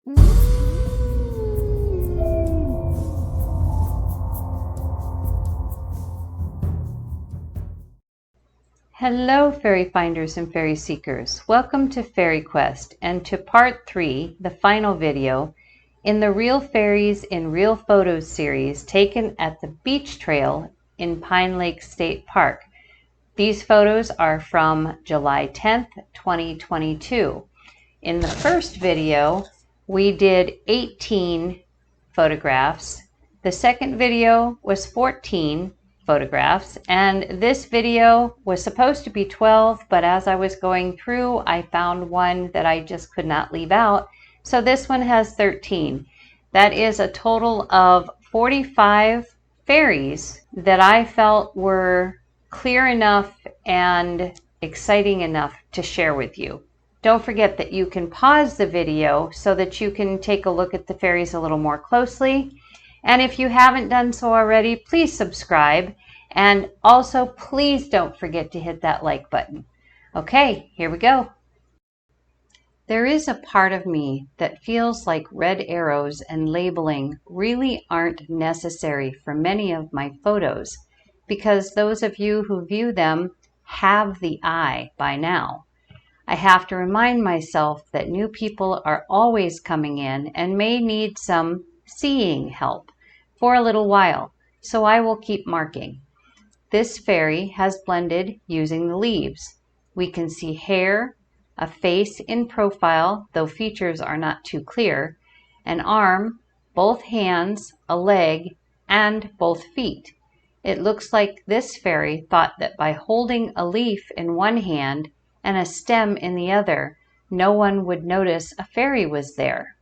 Hello, fairy finders and fairy seekers. Welcome to FaerieQuest and to Part 3, the final video, in the Real Fairies in Real Photos series taken at the beach trail in Pine Lake State Park. These photos are from July 10th, 2022. In the first video, we did 18 photographs. The second video was 14 photographs, and this video was supposed to be 12, but as I was going through, I found one that I just could not leave out. So this one has 13. That is a total of 45 fairies that I felt were clear enough and exciting enough to share with you. Don't forget that you can pause the video so that you can take a look at the fairies a little more closely. And if you haven't done so already, please subscribe. And also, please don't forget to hit that like button. Okay, here we go. There is a part of me that feels like red arrows and labeling really aren't necessary for many of my photos, because those of you who view them have the eye by now. I have to remind myself that new people are always coming in and may need some seeing help for a little while, so I will keep marking. This fairy has blended using the leaves. We can see hair, a face in profile, though features are not too clear, an arm, both hands, a leg, and both feet. It looks like this fairy thought that by holding a leaf in one hand and a stem in the other, no one would notice a fairy was there.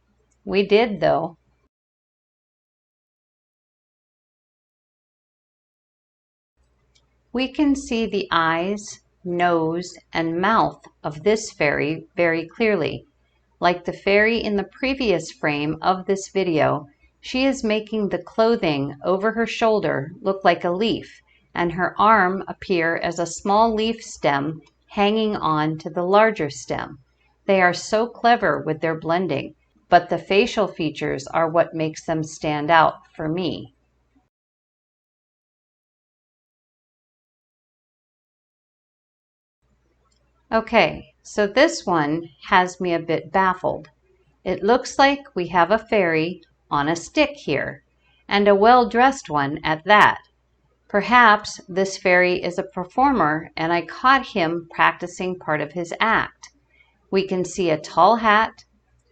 We did, though. We can see the eyes, nose, and mouth of this fairy very clearly. Like the fairy in the previous frame of this video, she is making the clothing over her shoulder look like a leaf, and her arm appear as a small leaf stem hanging on to the larger stem. They are so clever with their blending, but the facial features are what makes them stand out for me. Okay, so this one has me a bit baffled. It looks like we have a fairy on a stick here, and a well-dressed one at that. Perhaps this fairy is a performer and I caught him practicing part of his act. We can see a tall hat,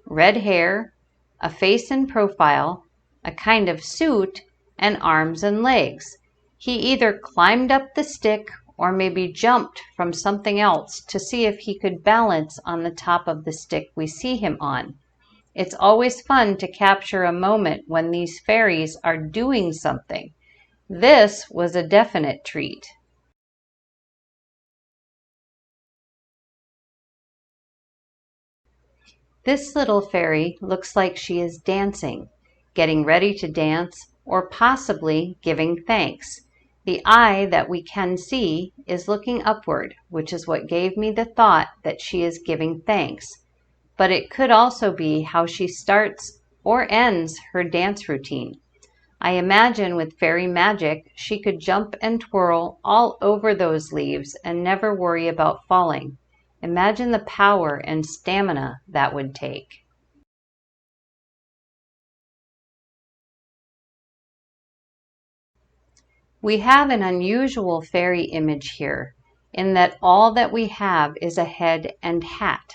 red hair, a face in profile, a kind of suit, and arms and legs. He either climbed up the stick or maybe jumped from something else to see if he could balance on the top of the stick we see him on. It's always fun to capture a moment when these fairies are doing something. This was a definite treat. This little fairy looks like she is dancing, getting ready to dance, or possibly giving thanks. The eye that we can see is looking upward, which is what gave me the thought that she is giving thanks. But it could also be how she starts or ends her dance routine. I imagine with fairy magic, she could jump and twirl all over those leaves and never worry about falling. Imagine the power and stamina that would take. We have an unusual fairy image here, in that all that we have is a head and hat.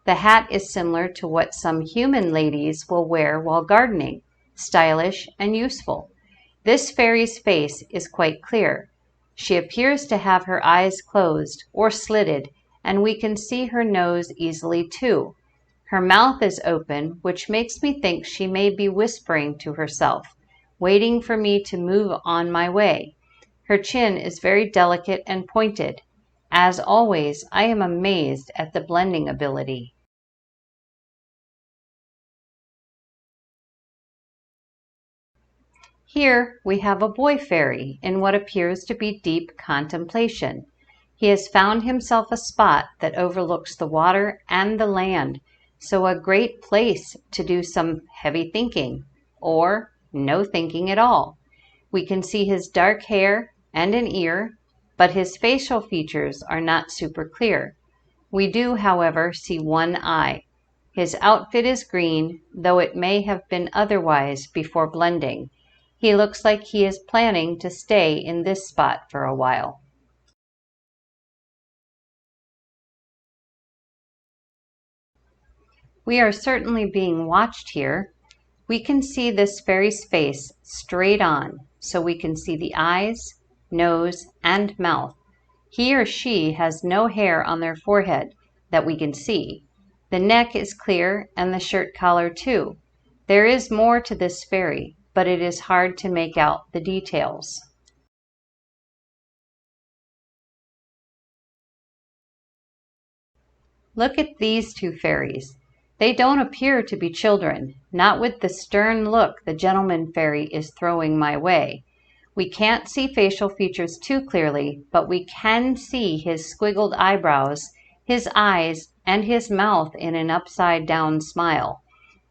The hat is similar to what some human ladies will wear while gardening. Stylish and useful. This fairy's face is quite clear. She appears to have her eyes closed or slitted, and we can see her nose easily too. Her mouth is open, which makes me think she may be whispering to herself, waiting for me to move on my way. Her chin is very delicate and pointed. As always, I am amazed at the blending ability. Here we have a boy fairy in what appears to be deep contemplation. He has found himself a spot that overlooks the water and the land, so a great place to do some heavy thinking or no thinking at all. We can see his dark hair and an ear, but his facial features are not super clear. We do, however, see one eye. His outfit is green, though it may have been otherwise before blending. He looks like he is planning to stay in this spot for a while. We are certainly being watched here. We can see this fairy's face straight on, so we can see the eyes, nose, and mouth. He or she has no hair on their forehead that we can see. The neck is clear and the shirt collar too. There is more to this fairy, but it is hard to make out the details. Look at these two fairies. They don't appear to be children, not with the stern look the gentleman fairy is throwing my way. We can't see facial features too clearly, but we can see his squiggled eyebrows, his eyes, and his mouth in an upside-down smile.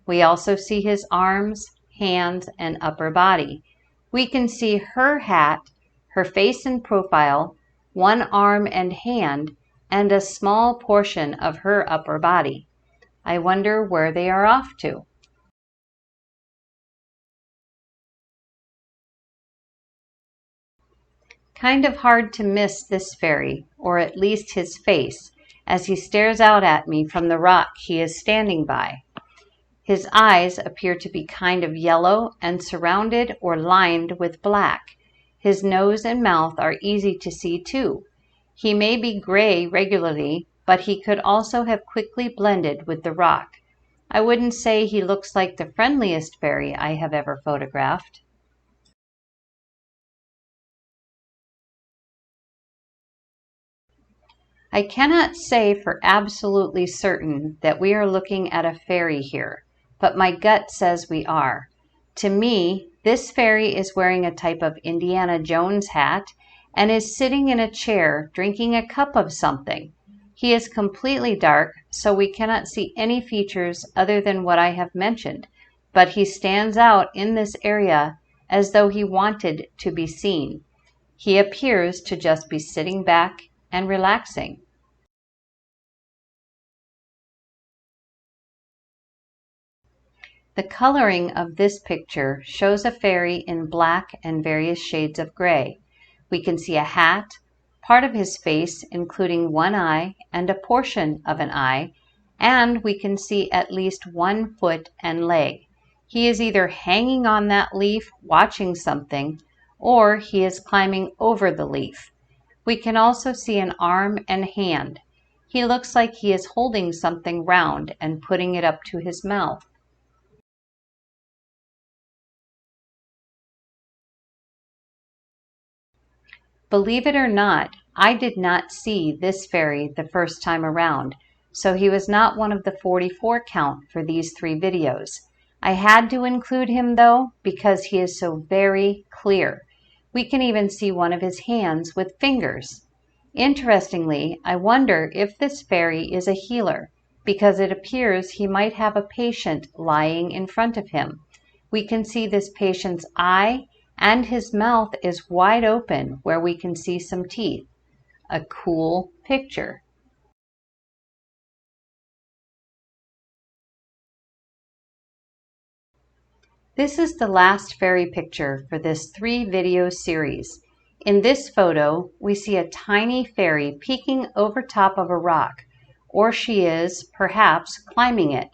We also see his arms, hands, and upper body. We can see her hat, her face and profile, one arm and hand, and a small portion of her upper body. I wonder where they are off to. Kind of hard to miss this fairy, or at least his face, as he stares out at me from the rock he is standing by. His eyes appear to be kind of yellow and surrounded or lined with black. His nose and mouth are easy to see too. He may be gray regularly, but he could also have quickly blended with the rock. I wouldn't say he looks like the friendliest fairy I have ever photographed. I cannot say for absolutely certain that we are looking at a fairy here, but my gut says we are. To me, this fairy is wearing a type of Indiana Jones hat and is sitting in a chair drinking a cup of something. He is completely dark, so we cannot see any features other than what I have mentioned, but he stands out in this area as though he wanted to be seen. He appears to just be sitting back and relaxing. The coloring of this picture shows a fairy in black and various shades of gray. We can see a hat, part of his face including one eye and a portion of an eye, and we can see at least 1 foot and leg. He is either hanging on that leaf watching something, or he is climbing over the leaf. We can also see an arm and hand. He looks like he is holding something round and putting it up to his mouth. Believe it or not, I did not see this fairy the first time around, so he was not one of the 44 count for these 3 videos. I had to include him though because he is so very clear. We can even see one of his hands with fingers. Interestingly, I wonder if this fairy is a healer because it appears he might have a patient lying in front of him. We can see this patient's eye and his mouth is wide open where we can see some teeth. A cool picture. This is the last fairy picture for this 3-video series. In this photo, we see a tiny fairy peeking over top of a rock, or she is, perhaps, climbing it.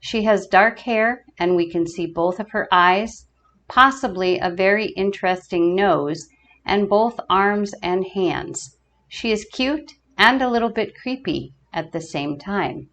She has dark hair and we can see both of her eyes, possibly a very interesting nose, and both arms and hands. She is cute and a little bit creepy at the same time.